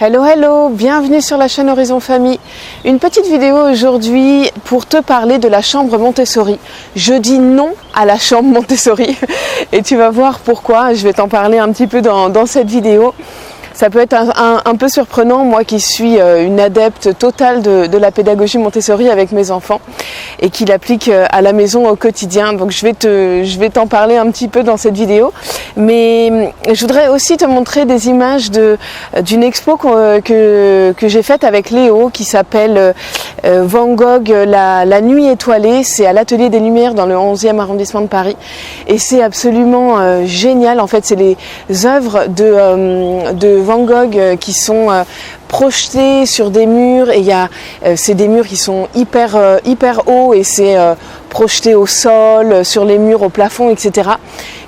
Hello, hello, bienvenue sur la chaîne Horizon Famille. Une petite vidéo aujourd'hui pour te parler de la chambre Montessori. Je dis non à la chambre Montessori et tu vas voir pourquoi. Je vais t'en parler un petit peu dans cette vidéo. Ça peut être un peu surprenant, moi qui suis une adepte totale de la pédagogie Montessori avec mes enfants et qui l'applique à la maison au quotidien. Donc je vais t'en parler un petit peu dans cette vidéo. Mais je voudrais aussi te montrer des images d'une expo que j'ai faite avec Léo qui s'appelle Van Gogh, la nuit étoilée. C'est à l'Atelier des Lumières dans le 11e arrondissement de Paris. Et c'est absolument génial. En fait, c'est les œuvres de Van Gogh qui sont projetées sur des murs et c'est des murs qui sont hyper hauts et c'est projeté au sol, sur les murs, au plafond, etc.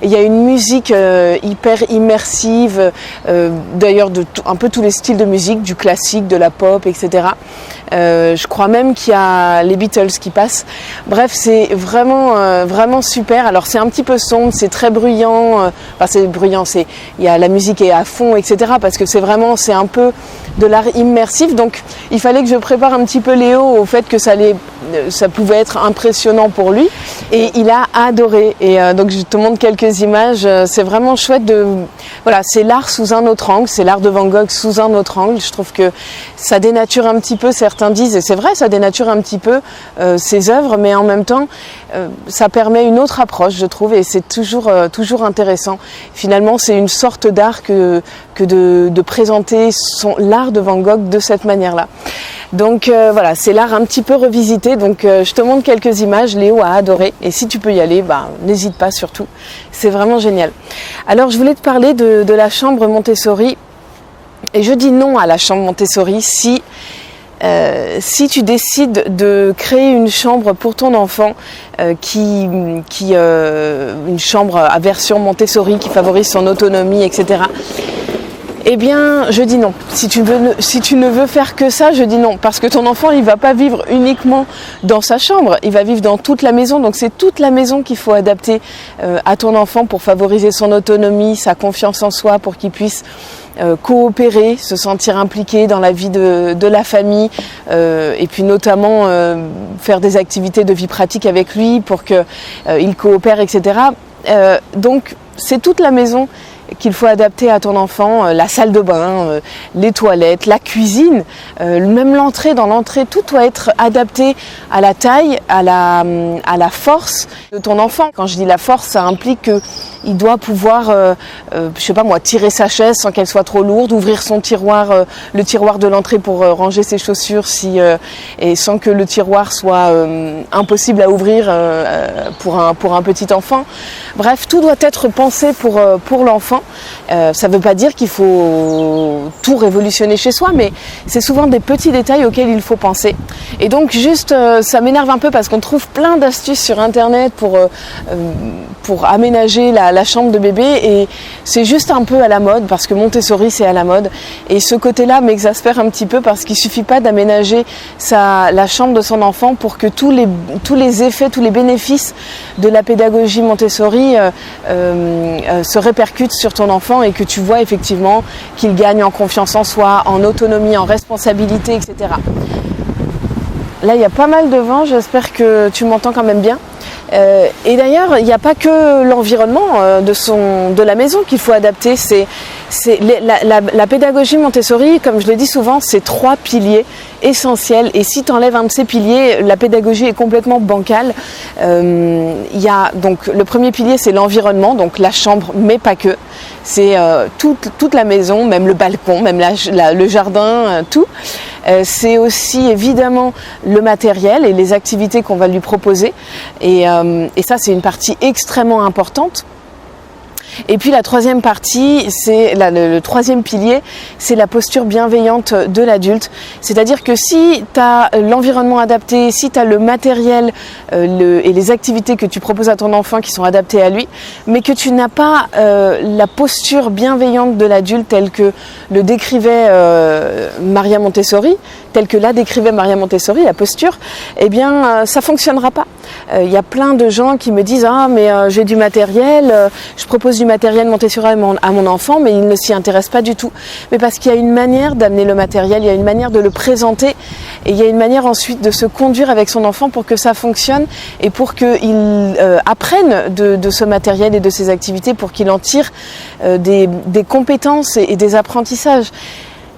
Et il y a une musique hyper immersive, d'ailleurs un peu tous les styles de musique, du classique, de la pop, etc. Je crois même qu'il y a les Beatles qui passent. Bref, c'est vraiment super. Alors c'est un petit peu sombre, c'est très bruyant. Enfin c'est bruyant, la musique est à fond, etc. Parce que c'est un peu de l'art immersif. Donc il fallait que je prépare un petit peu Léo au fait que ça pouvait être impressionnant pour lui. Et il a adoré. Et donc je te montre quelques images. C'est vraiment chouette voilà, c'est l'art sous un autre angle. C'est l'art de Van Gogh sous un autre angle. Je trouve que ça dénature un petit peu, certains disent, et c'est vrai, ça dénature un petit peu ses œuvres, mais en même temps, ça permet une autre approche, je trouve, et c'est toujours intéressant. Finalement, c'est une sorte d'art que de présenter l'art de Van Gogh de cette manière-là. Donc voilà, c'est l'art un petit peu revisité. Donc je te montre quelques images. Léo a adoré, et si tu peux y aller, n'hésite pas surtout. C'est vraiment génial. Alors je voulais te parler de la chambre Montessori. Et je dis non à la chambre Montessori si tu décides de créer une chambre pour ton enfant, une chambre à version Montessori qui favorise son autonomie, etc. Eh bien, je dis non. Si tu ne veux faire que ça, je dis non. Parce que ton enfant, il va pas vivre uniquement dans sa chambre, il va vivre dans toute la maison. Donc c'est toute la maison qu'il faut adapter à ton enfant pour favoriser son autonomie, sa confiance en soi, pour qu'il puisse coopérer, se sentir impliqué dans la vie de la famille, et puis notamment faire des activités de vie pratique avec lui pour qu'il coopère, etc. Donc c'est toute la maison qu'il faut adapter à ton enfant, la salle de bain, les toilettes, la cuisine, même l'entrée. Dans l'entrée, tout doit être adapté à la taille, à la force de ton enfant. Quand je dis la force, ça implique qu'il doit pouvoir, tirer sa chaise sans qu'elle soit trop lourde, ouvrir son tiroir, le tiroir de l'entrée pour ranger ses chaussures et sans que le tiroir soit impossible à ouvrir pour un petit enfant. Bref, tout doit être pensé pour l'enfant. Ça ne veut pas dire qu'il faut tout révolutionner chez soi, mais c'est souvent des petits détails auxquels il faut penser. Et donc juste, ça m'énerve un peu parce qu'on trouve plein d'astuces sur internet pour aménager la chambre de bébé, et c'est juste un peu à la mode parce que Montessori c'est à la mode, et ce côté-là m'exaspère un petit peu parce qu'il suffit pas d'aménager la chambre de son enfant pour que tous les effets, tous les bénéfices de la pédagogie Montessori se répercutent sur ton enfant et que tu vois effectivement qu'il gagne en confiance en soi, en autonomie, en responsabilité, etc. Là, il y a pas mal de vent, j'espère que tu m'entends quand même bien. Et d'ailleurs, il n'y a pas que l'environnement de la maison qu'il faut adapter. La pédagogie Montessori, comme je le dis souvent, c'est 3 piliers essentiels. Et si tu enlèves un de ces piliers, la pédagogie est complètement bancale. Donc le premier pilier, c'est l'environnement, donc la chambre, mais pas que. C'est toute la maison, même le balcon, même le jardin, tout. C'est aussi évidemment le matériel et les activités qu'on va lui proposer. Et ça, c'est une partie extrêmement importante. Et puis la troisième partie, le troisième pilier, c'est la posture bienveillante de l'adulte. C'est-à-dire que si tu as l'environnement adapté, si tu as le matériel et les activités que tu proposes à ton enfant qui sont adaptées à lui, mais que tu n'as pas la posture bienveillante de l'adulte telle que le décrivait Maria Montessori, la posture, eh bien ça fonctionnera pas. Il y a plein de gens qui me disent « Ah mais j'ai du matériel, je propose du du matériel Montessori à mon enfant, mais il ne s'y intéresse pas du tout. Mais parce qu'il y a une manière d'amener le matériel, il y a une manière de le présenter et il y a une manière ensuite de se conduire avec son enfant pour que ça fonctionne et pour qu'il apprenne de ce matériel et de ces activités, pour qu'il en tire des compétences et des apprentissages.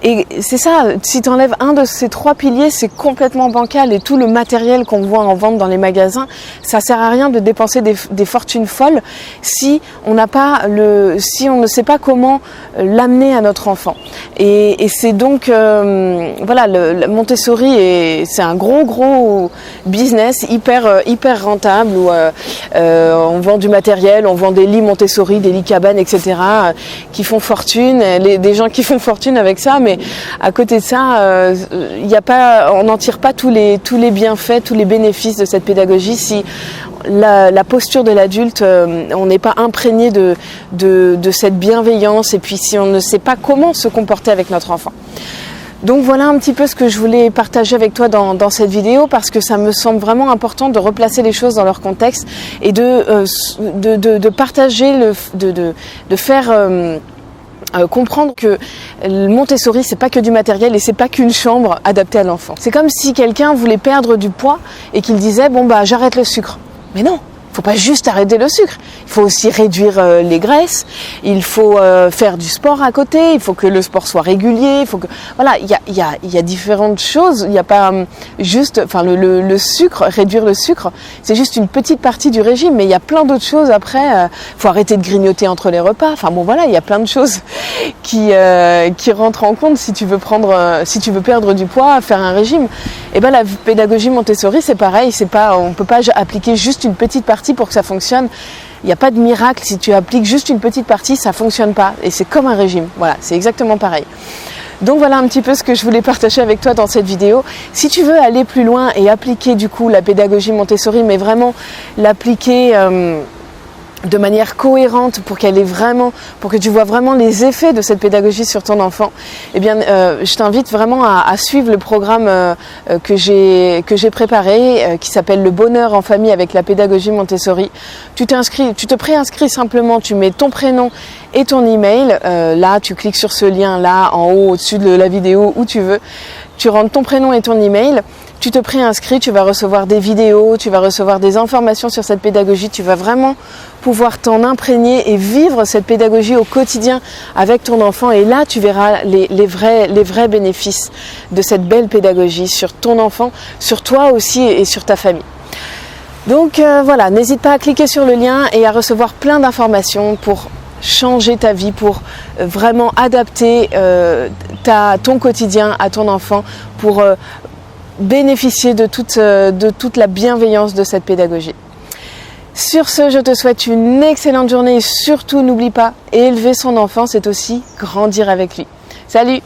Et c'est ça, si tu enlèves un de ces 3 piliers, c'est complètement bancal, et tout le matériel qu'on voit en vente dans les magasins, ça sert à rien de dépenser des fortunes folles si on n'a pas si on ne sait pas comment l'amener à notre enfant. Et c'est donc voilà, le Montessori c'est un gros business hyper rentable où on vend du matériel, on vend des lits Montessori, des lits cabanes, etc. Qui font fortune, des gens qui font fortune avec ça. Mais à côté de ça, on n'en tire pas tous les bienfaits, tous les bénéfices de cette pédagogie si la posture de l'adulte, on n'est pas imprégné de cette bienveillance, et puis si on ne sait pas comment se comporter avec notre enfant. Donc voilà un petit peu ce que je voulais partager avec toi dans cette vidéo, parce que ça me semble vraiment important de replacer les choses dans leur contexte et de partager, de faire... comprendre que le Montessori, c'est pas que du matériel et c'est pas qu'une chambre adaptée à l'enfant. C'est comme si quelqu'un voulait perdre du poids et qu'il disait bon bah j'arrête le sucre. Mais non, il faut pas juste arrêter le sucre. Il faut aussi réduire les graisses. Il faut faire du sport à côté. Il faut que le sport soit régulier. Il faut que voilà, il y a différentes choses. Il n'y a pas juste, enfin le sucre, réduire le sucre, c'est juste une petite partie du régime. Mais il y a plein d'autres choses après. Faut arrêter de grignoter entre les repas. Enfin bon voilà, il y a plein de choses qui rentrent en compte si tu veux perdre du poids, faire un régime. Et ben la pédagogie Montessori, c'est pareil. On peut pas appliquer juste une petite partie pour que ça fonctionne. Il n'y a pas de miracle, si tu appliques juste une petite partie, ça ne fonctionne pas. Et c'est comme un régime. Voilà, c'est exactement pareil. Donc voilà un petit peu ce que je voulais partager avec toi dans cette vidéo. Si tu veux aller plus loin et appliquer du coup la pédagogie Montessori, mais vraiment l'appliquer de manière cohérente pour que tu vois vraiment les effets de cette pédagogie sur ton enfant, eh bien, je t'invite vraiment à suivre le programme que j'ai préparé, qui s'appelle Le bonheur en famille avec la pédagogie Montessori. Tu te préinscris simplement, tu mets ton prénom et ton email. Là, tu cliques sur ce lien là en haut au-dessus de la vidéo, où tu veux. Tu rentres ton prénom et ton email. Tu te préinscris, tu vas recevoir des vidéos, tu vas recevoir des informations sur cette pédagogie, tu vas vraiment pouvoir t'en imprégner et vivre cette pédagogie au quotidien avec ton enfant, et là tu verras les vrais bénéfices de cette belle pédagogie sur ton enfant, sur toi aussi et sur ta famille. Donc voilà, n'hésite pas à cliquer sur le lien et à recevoir plein d'informations pour changer ta vie, pour vraiment adapter ton quotidien à ton enfant, pour bénéficier de toute la bienveillance de cette pédagogie. Sur ce, je te souhaite une excellente journée et surtout n'oublie pas, élever son enfant, c'est aussi grandir avec lui. Salut!